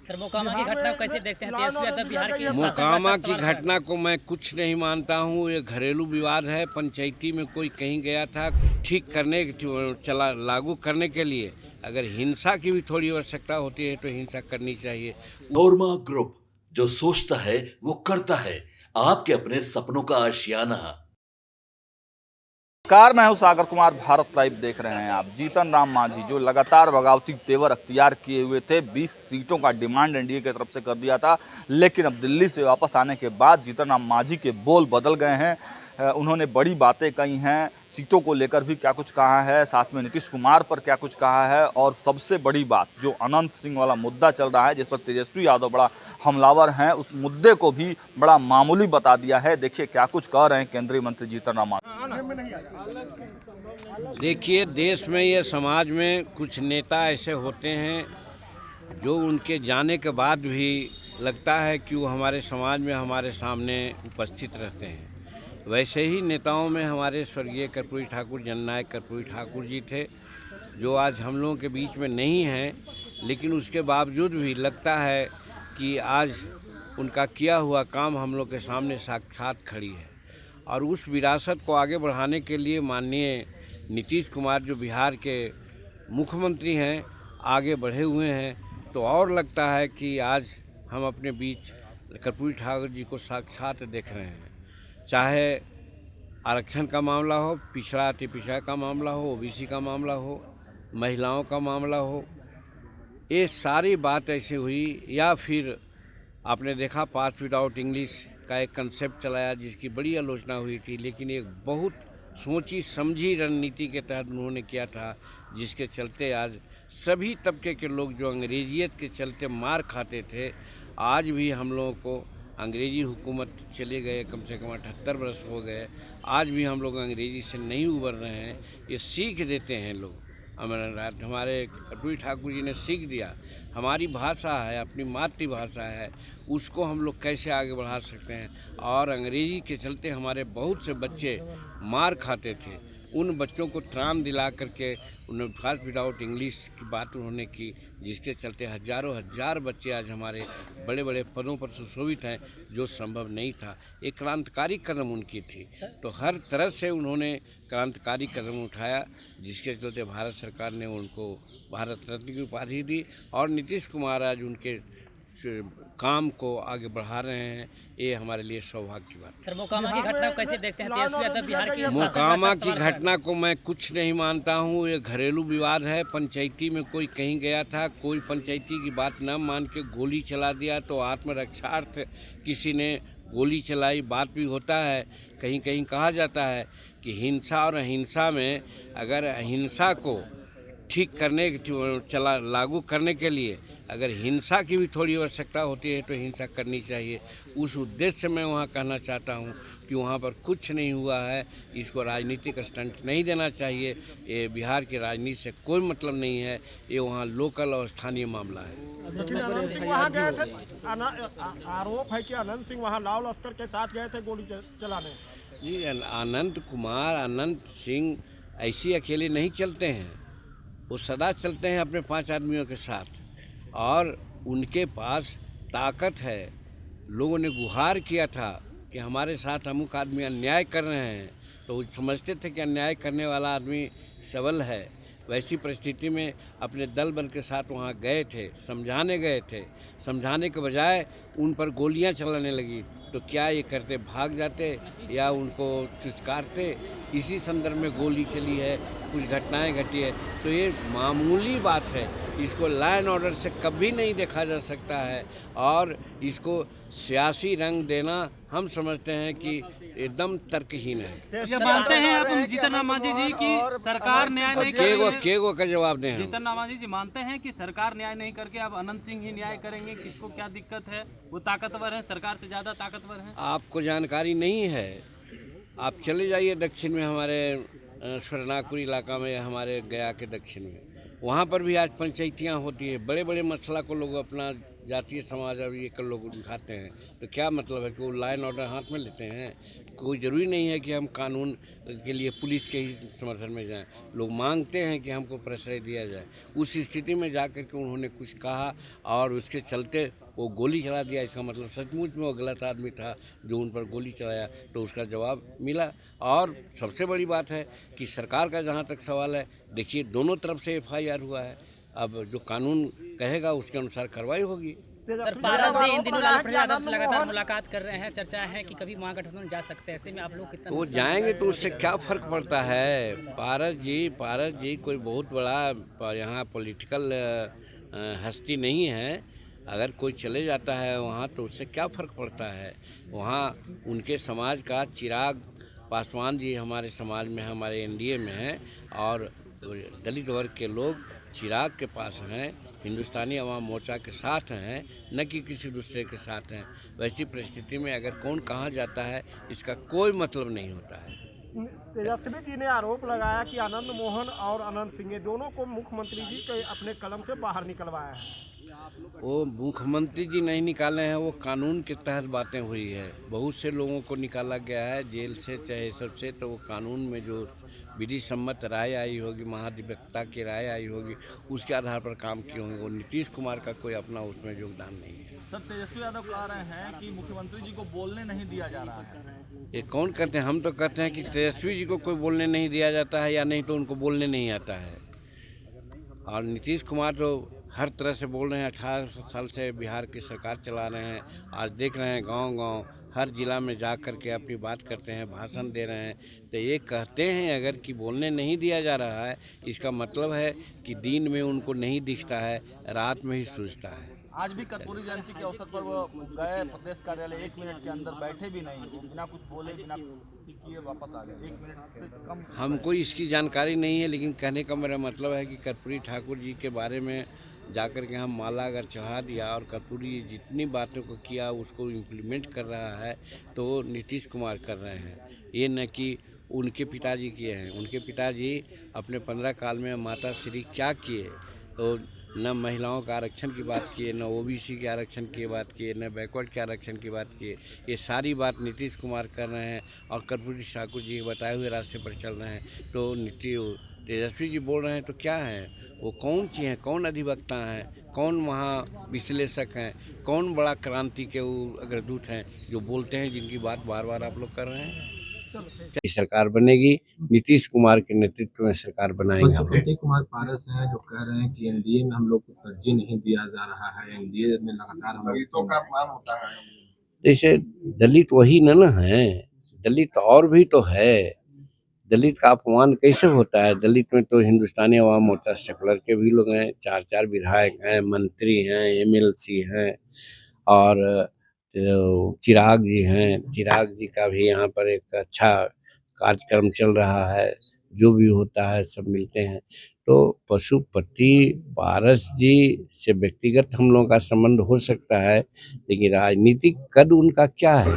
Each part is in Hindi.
सर मोकामा की घटना को कैसे देखते हैं? तेजस्वी यादव बिहार की मोकामा की घटना को मैं कुछ नहीं मानता हूँ। ये घरेलू विवाद है। पंचायती में कोई कहीं गया था ठीक करने चला लागू करने के लिए। अगर हिंसा की भी थोड़ी आवश्यकता होती है तो हिंसा करनी चाहिए। नोरमा ग्रुप, जो सोचता है वो करता है। आपके अपने सपनों का आशियाना। नमस्कार, मैं हूं सागर कुमार। भारत लाइव देख रहे हैं आप। जीतन राम मांझी जो लगातार बगावती तेवर अख्तियार किए हुए थे, 20 सीटों का डिमांड एनडीए की तरफ से कर दिया था, लेकिन अब दिल्ली से वापस आने के बाद जीतन राम मांझी के बोल बदल गए हैं। उन्होंने बड़ी बातें कही हैं, सीटों को लेकर भी क्या कुछ कहा है, साथ में नीतीश कुमार पर क्या कुछ कहा है, और सबसे बड़ी बात जो अनंत सिंह वाला मुद्दा चल रहा है जिस पर तेजस्वी यादव बड़ा हमलावर हैं, उस मुद्दे को भी बड़ा मामूली बता दिया है। देखिए क्या कुछ कह रहे हैं केंद्रीय मंत्री जीतन राम मांझी। देखिए, देश में या समाज में कुछ नेता ऐसे होते हैं जो उनके जाने के बाद भी लगता है कि वो हमारे समाज में हमारे सामने उपस्थित रहते हैं। वैसे ही नेताओं में हमारे स्वर्गीय कर्पूरी ठाकुर, जननायक कर्पूरी ठाकुर जी थे, जो आज हम लोगों के बीच में नहीं हैं, लेकिन उसके बावजूद भी लगता है कि आज उनका किया हुआ काम हम लोग के सामने साक्षात खड़ी है। और उस विरासत को आगे बढ़ाने के लिए माननीय नीतीश कुमार जो बिहार के मुख्यमंत्री हैं, आगे बढ़े हुए हैं, तो और लगता है कि आज हम अपने बीच कर्पूरी ठाकुर जी को साक्षात देख रहे हैं। चाहे आरक्षण का मामला हो, पिछड़ा अति पिछड़ा का मामला हो, ओबीसी का मामला हो, महिलाओं का मामला हो, ये सारी बात ऐसी हुई। या फिर आपने देखा पास विदाउट इंग्लिश का एक कंसेप्ट चलाया जिसकी बड़ी आलोचना हुई थी, लेकिन एक बहुत सोची समझी रणनीति के तहत उन्होंने किया था, जिसके चलते आज सभी तबके के लोग जो अंग्रेजियत के चलते मार खाते थे, आज भी हम लोगों को अंग्रेजी हुकूमत चले गए, कम से कम 78 वर्ष हो गए, आज भी हम लोग अंग्रेजी से नहीं उबर रहे हैं। ये सीख देते हैं लोग। हमारे कर्पूरी ठाकुर जी ने सीख दिया, हमारी भाषा है, अपनी मातृभाषा है, उसको हम लोग कैसे आगे बढ़ा सकते हैं। और अंग्रेजी के चलते हमारे बहुत से बच्चे मार खाते थे, उन बच्चों को त्राण दिला करके उन्होंने पास विदाउट इंग्लिश की बात उन्होंने की, जिसके चलते हजारों हजार बच्चे आज हमारे बड़े बड़े पदों पर सुशोभित हैं, जो संभव नहीं था। एक क्रांतिकारी कदम उनकी थी, तो हर तरह से उन्होंने क्रांतिकारी कदम उठाया, जिसके चलते भारत सरकार ने उनको भारत रत्न की उपाधि दी। और नीतीश कुमार आज उनके काम को आगे बढ़ा रहे हैं, ये हमारे लिए सौभाग्य की बात है। सर मोकामा की घटना को कैसे देखते हैं? तेजस्वी यादव बिहार की मोकामा की घटना को मैं कुछ नहीं मानता हूँ। ये घरेलू विवाद है। पंचायती में कोई कहीं गया था, कोई पंचायती की बात न मान के गोली चला दिया, तो आत्मरक्षार्थ किसी ने गोली चलाई। बात भी होता है, कहीं कहीं कहा जाता है कि हिंसा और अहिंसा में अगर अहिंसा को ठीक करने चला लागू करने के लिए अगर हिंसा की भी थोड़ी आवश्यकता होती है तो हिंसा करनी चाहिए। उस उद्देश्य से मैं वहाँ कहना चाहता हूँ कि वहाँ पर कुछ नहीं हुआ है। इसको राजनीतिक स्टंट नहीं देना चाहिए। ये बिहार की राजनीति से कोई मतलब नहीं है, ये वहाँ लोकल और स्थानीय मामला है। लेकिन अनंत सिंह वहाँ गए थे, आरोप है कि अनंत सिंह वहाँ लाव लश्कर के साथ गए थे गोली चलाने। जी, अनंत सिंह ऐसे अकेले नहीं चलते हैं, वो सदा चलते हैं अपने 5 आदमियों के साथ, और उनके पास ताकत है। लोगों ने गुहार किया था कि हमारे साथ अमुक आदमी अन्याय कर रहे हैं, तो वो समझते थे कि अन्याय करने वाला आदमी सबल है। वैसी परिस्थिति में अपने दल बल के साथ वहाँ गए थे, समझाने गए थे। समझाने के बजाय उन पर गोलियां चलाने लगी, तो क्या ये करते? भाग जाते या उनको चुचकारते? इसी संदर्भ में गोली चली है, कुछ घटनाएं घटी है, तो ये मामूली बात है। इसको लॉ एंड ऑर्डर से कभी नहीं देखा जा सकता है, और इसको सियासी रंग देना हम समझते हैं कि एकदम तर्कहीन है। ये मानते हैं आप जीतन राम मांझी जी की सरकार न्याय नहीं करेगी? केगो का जवाब दें। जीतन राम मांझी जी मानते हैं कि सरकार न्याय नहीं करके अब अनंत सिंह ही न्याय करेंगे? किसको क्या दिक्कत है? वो ताकतवर है, सरकार से ज्यादा ताकतवर है। आपको जानकारी नहीं है? आप चले जाइए दक्षिण में, हमारे स्वर्णापुर इलाका में, हमारे गया के दक्षिण में, वहाँ पर भी आज पंचायतियाँ होती है। बड़े बड़े मसला को लोग अपना जातीय समाज और ये कर लोग उठाते हैं, तो क्या मतलब है कि वो लाइन ऑर्डर हाथ में लेते हैं? कोई ज़रूरी नहीं है कि हम कानून के लिए पुलिस के ही समर्थन में जाएं। लोग मांगते हैं कि हमको प्रश्रय दिया जाए। उस स्थिति में जा कर के उन्होंने कुछ कहा और उसके चलते वो गोली चला दिया। इसका मतलब सचमुच में वो गलत आदमी था जो उन पर गोली चलाया, तो उसका जवाब मिला। और सबसे बड़ी बात है कि सरकार का जहाँ तक सवाल है, देखिए दोनों तरफ से FIR हुआ है। अब जो कानून कहेगा उसके अनुसार कार्रवाई होगी। सर, पारस जी इन दिनों लालू प्रसाद यादव से लगातार मुलाकात कर रहे हैं, चर्चा है कि कभी महागठबंधन जा सकते हैं। ऐसे में आप लोग कितना वो जाएंगे तो उससे क्या फर्क पड़ता है? पारस जी कोई बहुत बड़ा यहाँ पॉलिटिकल हस्ती नहीं है। अगर कोई चले जाता है वहाँ तो उससे क्या फ़र्क पड़ता है? वहाँ उनके समाज का चिराग पासवान जी हमारे समाज में, हमारे NDA में हैं और दलित वर्ग के लोग चिराग के पास हैं, हिंदुस्तानी अवाम मोर्चा के साथ हैं, न कि किसी दूसरे के साथ हैं। वैसी परिस्थिति में अगर कौन कहाँ जाता है इसका कोई मतलब नहीं होता है। तेजस्वी जी ने आरोप लगाया कि आनंद मोहन और अनंत सिंह दोनों को मुख्यमंत्री जी के अपने कलम से बाहर निकलवाया है। वो मुख्यमंत्री जी नहीं निकाले हैं, वो कानून के तहत बातें हुई है। बहुत से लोगों को निकाला गया है जेल से, चाहे सबसे, तो वो कानून में जो विधि सम्मत राय आई होगी, महाधिवक्ता की राय आई होगी, उसके आधार पर काम किए होंगे। वो नीतीश कुमार का कोई अपना उसमें योगदान नहीं है। सर, तेजस्वी यादव कह रहे हैं कि मुख्यमंत्री जी को बोलने नहीं दिया जा रहा है। ये कौन कहते हैं? हम तो कहते हैं कि तेजस्वी जी को कोई बोलने नहीं दिया जाता है, या नहीं तो उनको बोलने नहीं आता है। और नीतीश कुमार तो हर तरह से बोल रहे हैं। 18 साल से बिहार की सरकार चला रहे हैं। आज देख रहे हैं गांव-गांव हर जिला में जा कर के अपनी बात करते हैं, भाषण दे रहे हैं। तो ये कहते हैं अगर कि बोलने नहीं दिया जा रहा है, इसका मतलब है कि दिन में उनको नहीं दिखता है, रात में ही सूझता है। आज भी कर्पूरी जयंती के अवसर पर वो गए प्रदेश कार्यालय, 1 मिनट के अंदर बैठे भी नहीं, वो बिना कुछ बोले, बिना किए वापस आ गए। 1 मिनट से कम हमको इसकी जानकारी नहीं है, लेकिन कहने का मेरा मतलब है कि कर्पूरी ठाकुर जी के बारे में जाकर के हम माला अगर चढ़ा दिया और कर्पूरी जितनी बातों को किया उसको इम्प्लीमेंट कर रहा है, तो नीतीश कुमार कर रहे हैं। ये न कि उनके पिताजी किए हैं। उनके पिताजी अपने 15 काल में माता श्री क्या किए, तो न महिलाओं का आरक्षण की बात किए, न OBC के आरक्षण की बात किए, न बैकवर्ड के आरक्षण की बात किए। ये सारी बात नीतीश कुमार कर रहे हैं और कर्पूरी ठाकुर जी बताए हुए रास्ते पर चल रहे हैं। तो तेजस्वी जी बोल रहे हैं तो क्या है? वो कौन ची हैं? कौन अधिवक्ता हैं? कौन वहाँ विश्लेषक हैं? कौन बड़ा क्रांति के वो अग्रदूत हैं जो बोलते हैं, जिनकी बात बार बार आप लोग कर रहे हैं? सरकार बनेगी, नीतीश कुमार के नेतृत्व में सरकार बनाएंगे हम। प्रतीक कुमार पारस हैं जो कह रहे हैं कि NDA में हम लोग को तरजीह नहीं दिया जा रहा है, NDA में लगातार हम लोग का अपमान होता है। जैसे दलित वही न है, दलित और भी तो है। दलित का अपमान कैसे होता है? दलित में तो हिंदुस्तानी अवाम मोर्चा सेकुलर के भी लोग हैं, 4 विधायक हैं, मंत्री हैं, MLC हैं और चिराग जी हैं। चिराग जी का भी यहाँ पर एक अच्छा कार्यक्रम चल रहा है, जो भी होता है सब मिलते हैं। तो पशुपति पारस जी से व्यक्तिगत हम लोगों का संबंध हो सकता है, लेकिन राजनीतिक कद उनका क्या है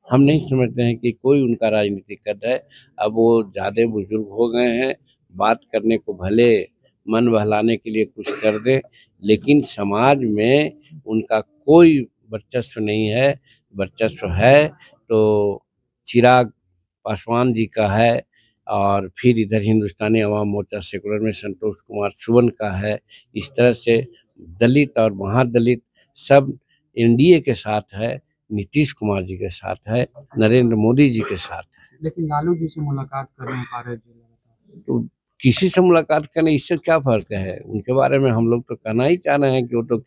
हम नहीं समझते हैं कि कोई उनका राजनीतिक कद है। अब वो ज़्यादा बुजुर्ग हो गए हैं, बात करने को भले मन बहलाने के लिए कुछ कर दे, लेकिन समाज में उनका कोई वर्चस्व नहीं है। वर्चस्व है तो चिराग पासवान जी का है, और फिर इधर हिंदुस्तानी अवाम मोर्चा सेकुलर में संतोष कुमार सुवन का है। इस तरह से दलित और महादलित सब NDA के साथ है, नीतीश कुमार जी के साथ है, नरेंद्र मोदी जी के साथ है। लेकिन लालू जी से मुलाकात कर रहे हैं पारस जी, तो किसी से मुलाकात करने इससे क्या फ़र्क है? उनके बारे में हम लोग तो कहना ही चाह रहे हैं कि वो तो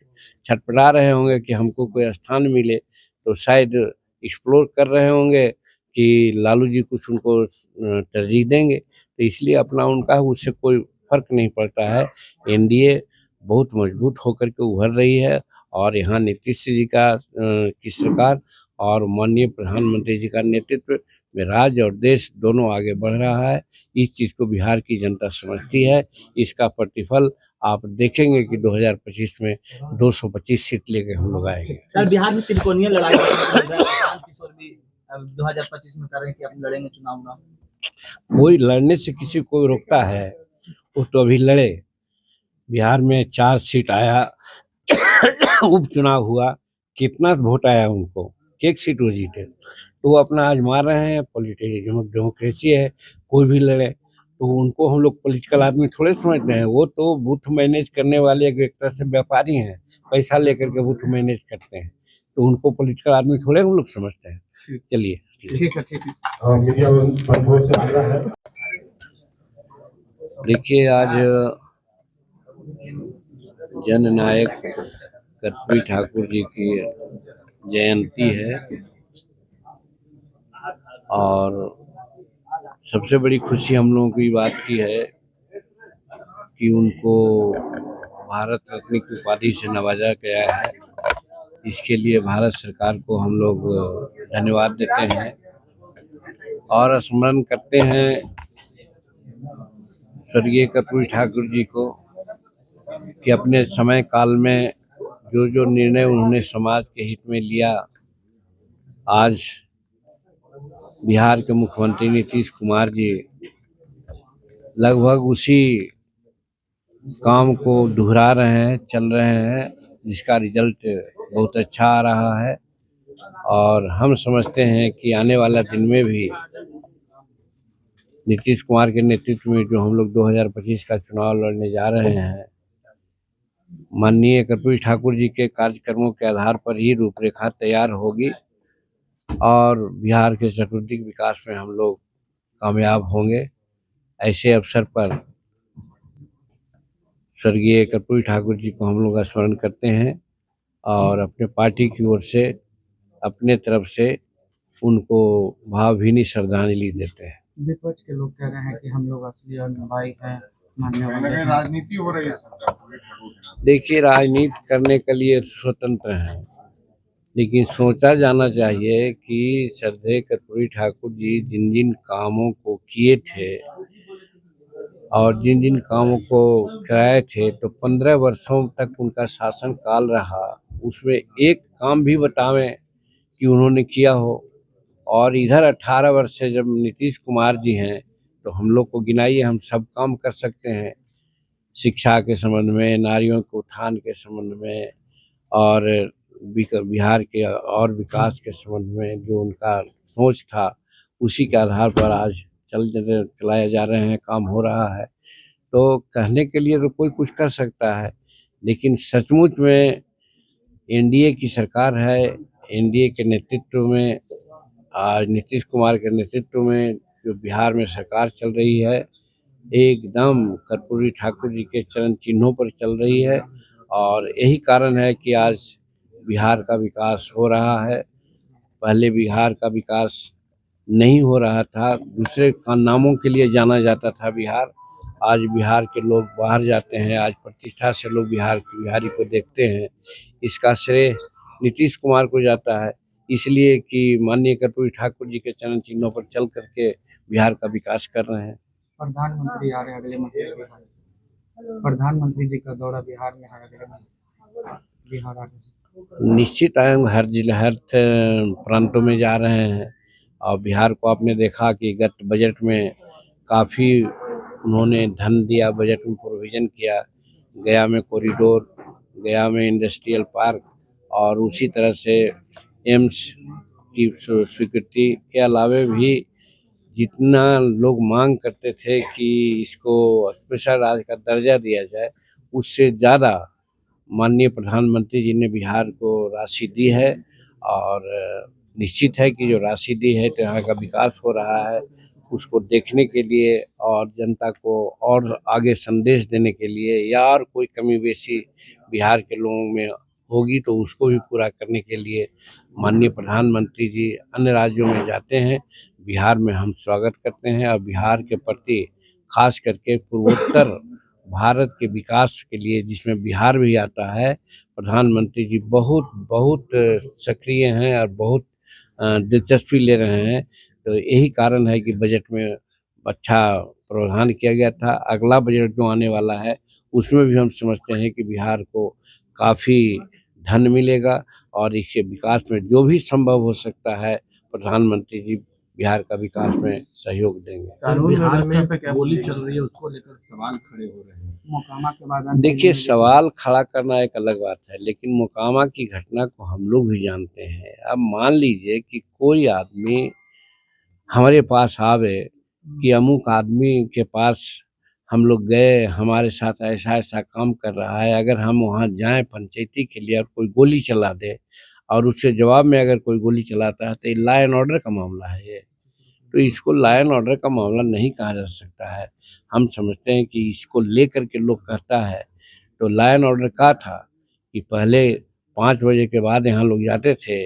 छटपटा रहे होंगे कि हमको कोई स्थान मिले, तो शायद एक्सप्लोर कर रहे होंगे कि लालू जी कुछ उनको तरजीह देंगे, तो इसलिए अपना उनका उससे कोई फ़र्क नहीं पड़ता है। NDA बहुत मजबूत होकर के उभर रही है और यहाँ नीतीश जी की सरकार और माननीय प्रधानमंत्री जी का नेतृत्व में राज्य और देश दोनों आगे बढ़ रहा है। इस चीज़ को बिहार की जनता समझती है। इसका प्रतिफल आप देखेंगे कि 2025 में 225 सीट लेके हम लोग आएंगे। सर, बिहार में त्रिकोणीय लड़ाई किशोर भी 2025 में कर रहे हैं कि अब लड़ेंगे चुनाव ना। कोई लड़ने से किसी को रोकता है? वो तो अभी लड़े। बिहार में 4 सीट आया उपचुनाव हुआ, कितना वोट आया उनको, एक सीट वो जीते, तो वो अपना आजमा रहे हैं। डेमोक्रेसी है, कोई भी लड़े, तो उनको हम लोग पॉलिटिकल आदमी थोड़े समझते हैं। वो तो बूथ मैनेज करने वाले एक तरह से व्यापारी हैं, पैसा लेकर के बूथ मैनेज करते हैं, तो उनको पॉलिटिकल आदमी थोड़े हम लोग समझते हैं। चलिए, ठीक है। मीडिया से आ रहा है। देखिए, आज जननायक कर्पूरी ठाकुर जी की जयंती है और सबसे बड़ी खुशी हम लोगों की बात की है कि उनको भारत रत्न की उपाधि से नवाजा गया है। इसके लिए भारत सरकार को हम लोग धन्यवाद देते हैं और स्मरण करते हैं स्वर्गीय कर्पूरी ठाकुर जी को कि अपने समय काल में जो जो निर्णय उन्होंने समाज के हित में लिया, आज बिहार के मुख्यमंत्री नीतीश कुमार जी लगभग उसी काम को दोहरा रहे हैं, चल रहे हैं, जिसका रिजल्ट बहुत अच्छा आ रहा है। और हम समझते हैं कि आने वाला दिन में भी नीतीश कुमार के नेतृत्व में जो हम लोग 2025 का चुनाव लड़ने जा रहे हैं, माननीय कर्पूरी ठाकुर जी के कार्यक्रमों के आधार पर ही रूपरेखा तैयार होगी और बिहार के चतुर्दिक विकास में हम लोग कामयाब होंगे। ऐसे अवसर पर स्वर्गीय कर्पूरी ठाकुर जी को हम लोग स्मरण करते हैं और अपने पार्टी की ओर से अपने तरफ से उनको भावभीनी श्रद्धांजलि देते हैं। विपक्ष के लोग कह रहे हैं कि हम लोग असली भाई हैं, मानने वाले राजनीति हो रही है। देखिए, राजनीति करने के लिए स्वतंत्र हैं, लेकिन सोचा जाना चाहिए कि श्रद्धेय कर्पूरी ठाकुर जी जिन जिन कामों को किए थे और जिन जिन कामों को कराए थे, तो 15 वर्षों तक उनका शासन काल रहा, उसमें एक काम भी बतावें कि उन्होंने किया हो। और इधर 18 वर्ष से जब नीतीश कुमार जी हैं, तो हम लोग को गिनाइए, हम सब काम कर सकते हैं, शिक्षा के संबंध में, नारियों के उत्थान के संबंध में और बिहार के और विकास के संबंध में जो उनका सोच था, उसी के आधार पर आज चलाए जा रहे हैं, काम हो रहा है। तो कहने के लिए तो कोई कुछ कर सकता है, लेकिन सचमुच में एनडीए की सरकार है, एनडीए के नेतृत्व में, आज नीतीश कुमार के नेतृत्व में जो बिहार में सरकार चल रही है, एकदम कर्पूरी ठाकुर जी के चरण चिन्हों पर चल रही है और यही कारण है कि आज बिहार का विकास हो रहा है। पहले बिहार का विकास नहीं हो रहा था, दूसरे नामों के लिए जाना जाता था बिहार। आज बिहार के लोग बाहर जाते हैं, आज प्रतिष्ठा से लोग बिहारी को देखते हैं। इसका श्रेय नीतीश कुमार को जाता है, इसलिए कि माननीय कर्पूरी ठाकुर जी के चरण चिन्हों पर चल करके बिहार का विकास कर रहे हैं। प्रधानमंत्री आ रहे अगले महीने, प्रधानमंत्री जी का दौरा बिहार में है, अगले महीने बिहार आ रहे। निश्चित आएंगे, हर जिले हर प्रांतों में जा रहे हैं और बिहार को आपने देखा कि गत बजट में काफ़ी उन्होंने धन दिया, बजट में प्रोविज़न किया, गया में कॉरिडोर, गया में इंडस्ट्रियल पार्क और उसी तरह से एम्स की स्वीकृति के अलावे भी जितना लोग मांग करते थे कि इसको स्पेशल राज्य का दर्जा दिया जाए, उससे ज़्यादा माननीय प्रधानमंत्री जी ने बिहार को राशि दी है और निश्चित है कि जो राशि दी है तो यहाँ का विकास हो रहा है, उसको देखने के लिए और जनता को और आगे संदेश देने के लिए या और कोई कमी बेशी बिहार के लोगों में होगी तो उसको भी पूरा करने के लिए माननीय प्रधानमंत्री जी अन्य राज्यों में जाते हैं। बिहार में हम स्वागत करते हैं और बिहार के प्रति खास करके पूर्वोत्तर भारत के विकास के लिए, जिसमें बिहार भी आता है, प्रधानमंत्री जी बहुत सक्रिय हैं और बहुत दिलचस्पी ले रहे हैं। तो यही कारण है कि बजट में अच्छा प्रावधान किया गया था। अगला बजट जो आने वाला है उसमें भी हम समझते हैं कि बिहार को काफ़ी धन मिलेगा और इसके विकास में जो भी संभव हो सकता है प्रधानमंत्री जी बिहार का विकास में सहयोग देंगे। बिहार में गोली चल रही है, उसको लेकर सवाल खड़े हो रहे हैं। मोकामा के बाद देखिए, सवाल खड़ा करना एक अलग बात है, लेकिन मोकामा की घटना को हम लोग भी जानते हैं। अब मान लीजिए कि कोई आदमी हमारे पास आवे कि अमुक आदमी के पास हम लोग गए, हमारे साथ ऐसा ऐसा काम कर रहा है, अगर हम वहाँ जाएं पंचायती के लिए और कोई गोली चला दे और उसके जवाब में अगर कोई गोली चलाता है तो ये लॉ एंड ऑर्डर का मामला है। ये तो इसको लॉ एंड ऑर्डर का मामला नहीं कहा जा सकता है। हम समझते हैं कि इसको लेकर के लोग कहता है तो लॉ एंड ऑर्डर का था कि पहले 5 बजे के बाद यहाँ लोग जाते थे,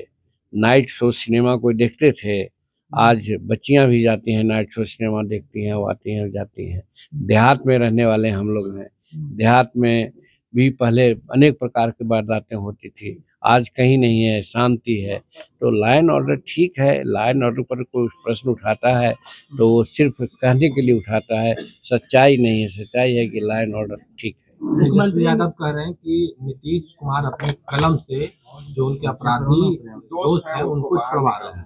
नाइट शो सिनेमा कोई देखते थे। आज बच्चियां भी जाती हैं नाइट शो सिनेमा देखती हैं, वो आती हैं जाती हैं। देहात में रहने वाले हम लोग हैं, देहात में भी पहले अनेक प्रकार की वारदातें होती थी, आज कहीं नहीं है, शांति है। तो लॉ एंड ऑर्डर ठीक है, लॉ एंड ऑर्डर पर कोई प्रश्न उठाता है तो वो सिर्फ कहने के लिए उठाता है, सच्चाई नहीं है। सच्चाई है कि लॉ एंड ऑर्डर ठीक है। मुख्यमंत्री यादव कह रहे हैं कि नीतीश कुमार अपने कलम से जो उनके अपराधी दोस्त हैं उनको छुड़वा रहे हैं,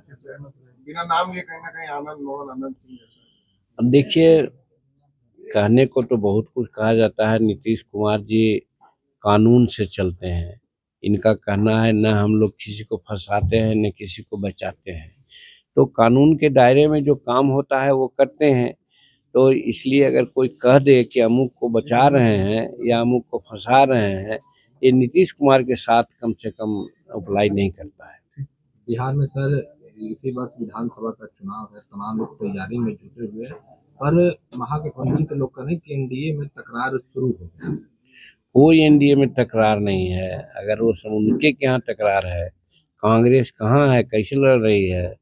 बिना नाम लिए कहीं ना कहीं आनंद मोहन अनंत सिंह जैसे। अब देखिए, कहने को तो बहुत कुछ कहा जाता है। नीतीश कुमार जी कानून से चलते हैं। इनका कहना है न हम लोग किसी को फंसाते हैं न किसी को बचाते हैं, तो कानून के दायरे में जो काम होता है वो करते हैं। तो इसलिए अगर कोई कह दे कि अमुक को बचा रहे हैं या अमुक को फंसा रहे हैं, ये नीतीश कुमार के साथ कम से कम अप्लाई नहीं करता है। बिहार में सर इसी बार विधानसभा का चुनाव है, तमाम लोग तैयारी में जुटे हुए हैं, पर महागठबंधन के लोग कह रहे हैं कि एनडीए में तकरार शुरू हो गई। कोई एनडीए में तकरार नहीं है। अगर वो सब उनके यहाँ तकरार है, कांग्रेस कहाँ है, कैसे लड़ रही है?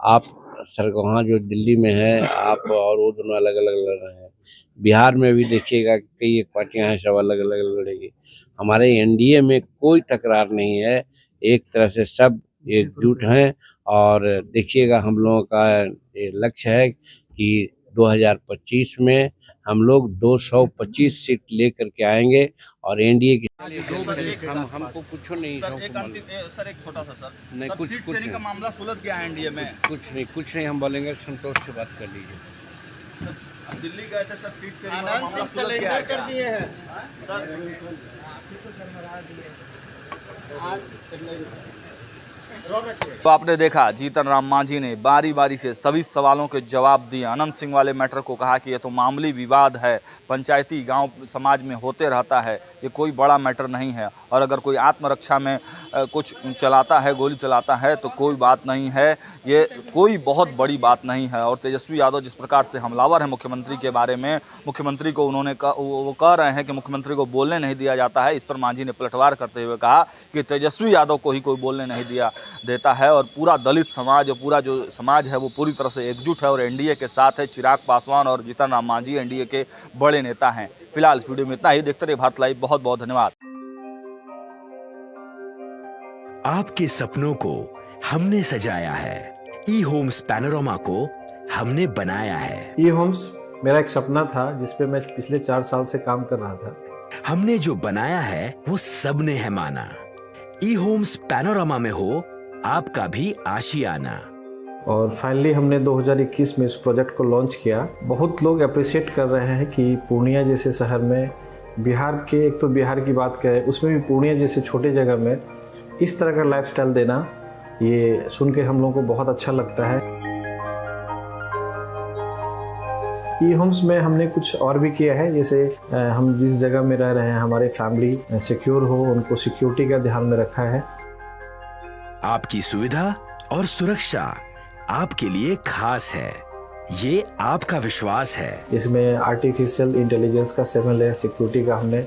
आप सर वहाँ जो दिल्ली में है, आप और वो दोनों अलग अलग लड़ रहे हैं। बिहार में भी देखिएगा कई एक पार्टियां हैं, सब अलग अलग लड़ेगी। हमारे एनडीए में कोई तकरार नहीं है, एक तरह से सब एकजुट हैं। और देखिएगा, हम लोगों का ये लक्ष्य है कि 2025 में हम लोग 225 सीट लेकर के आएंगे और एनडीए की हमको कुछ नहीं सर एक छोटा सा सर नहीं, कुछ शेयरिंग का मामला सुलझ गया है एनडीए में। कुछ नहीं हम बोलेंगे, संतोष से बात कर लीजिए। अब दिल्ली गए थे सर, सीट शेयरिंग का मामला सुलझ गया है क्या? तो आपने देखा जीतन राम मांझी ने बारी बारी से सभी सवालों के जवाब दिए। अनंत सिंह वाले मैटर को कहा कि ये तो मामूली विवाद है, पंचायती गांव समाज में होते रहता है, ये कोई बड़ा मैटर नहीं है। और अगर कोई आत्मरक्षा में कुछ चलाता है, गोली चलाता है तो कोई बात नहीं है, ये कोई बहुत बड़ी बात नहीं है। और तेजस्वी यादव जिस प्रकार से हमलावर है मुख्यमंत्री के बारे में, मुख्यमंत्री को उन्होंने वो कह रहे हैं कि मुख्यमंत्री को बोलने नहीं दिया जाता है। इस पर मांझी ने पलटवार करते हुए कहा कि तेजस्वी यादव को ही कोई बोलने नहीं देता है और पूरा दलित समाज और पूरा जो समाज है वो पूरी तरह से एकजुट है और एनडीए के साथ है। चिराग पासवान और जीतन राम मांझी एनडीए के बड़े नेता हैं। फिलहाल इस वीडियो में इतना ही। देखते रहिए भारत लाइव। बहुत बहुत धन्यवाद। आपके सपनों को हमने सजाया है, ई होम्स पैनोरामा को हमने बनाया है। ई होम्स मेरा एक सपना था जिस पे मैं पिछले 4 साल से काम कर रहा था। हमने जो बनाया है वो सबने है माना। ई होम्स पैनोरामा में हो आपका भी आशियाना। और फाइनली हमने 2021 में इस प्रोजेक्ट को लॉन्च किया। बहुत लोग अप्रिशिएट कर रहे हैं कि पूर्णिया जैसे शहर में, बिहार के, एक तो बिहार की बात करें उसमें भी पूर्णिया जैसे छोटे जगह में इस तरह का लाइफस्टाइल देना, ये सुन के हम लोगों को बहुत अच्छा लगता है। ई होम्स में हमने कुछ और भी किया है, जैसे हम जिस जगह में रह रहे हैं हमारे फैमिली सिक्योर हो, उनको सिक्योरिटी का ध्यान में रखा है। आपकी सुविधा और सुरक्षा आपके लिए खास है, ये आपका विश्वास है। इसमें आर्टिफिशियल इंटेलिजेंस का 7 लेयर सिक्योरिटी का हमने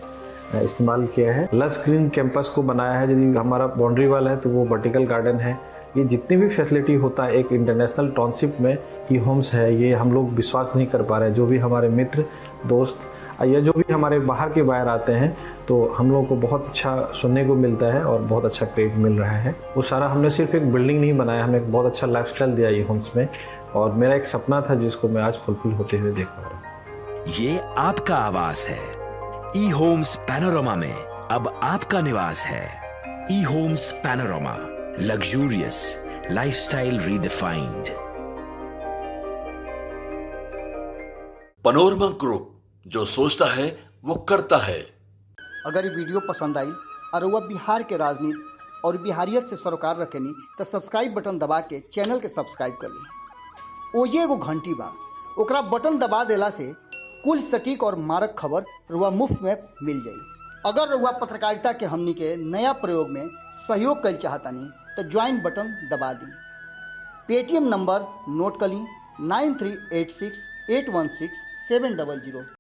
इस्तेमाल किया है। लस ग्रीन कैंपस को बनाया है। यदि हमारा बाउंड्री वाल है तो वो वर्टिकल गार्डन है। ये जितनी भी फैसिलिटी होता है एक इंटरनेशनल टाउनशिप में ई होम्स है, ये हम लोग विश्वास नहीं कर पा रहे हैं। जो भी हमारे मित्र दोस्त या जो भी हमारे बाहर के बाहर आते हैं तो हम लोगों को बहुत अच्छा सुनने को मिलता है और बहुत अच्छा क्रेडिट मिल रहा है। वो सारा हमने सिर्फ एक बिल्डिंग नहीं बनाया, हमें एक बहुत अच्छा लाइफस्टाइल दिया ई होम्स में। और मेरा एक सपना था जिसको मैं आज फुलफिल होते हुए देख पा रहा हूँ। ये आपका आवास है। ई होम्स पैनोरामा में अब आपका निवास है। E Homes Panorama, luxurious lifestyle redefined. Panorama Group, जो सोचता है वो करता है। अगर ये वीडियो पसंद आई और वह बिहार के राजनीति और बिहारियत से सरोकार रखेनी तो सब्सक्राइब बटन दबा के चैनल के सब्सक्राइब कर ली। ओजे एगो घंटी बा, ओकरा बटन दबा देला से कुल सटीक और मारक खबर रुआ मुफ्त में मिल जाई। अगर रुआ पत्रकारिता के हमनी के नया प्रयोग में सहयोग कर चाहतानी तो ज्वाइन बटन दबा दी। पेटीएम नंबर नोट कर ली 9386816700।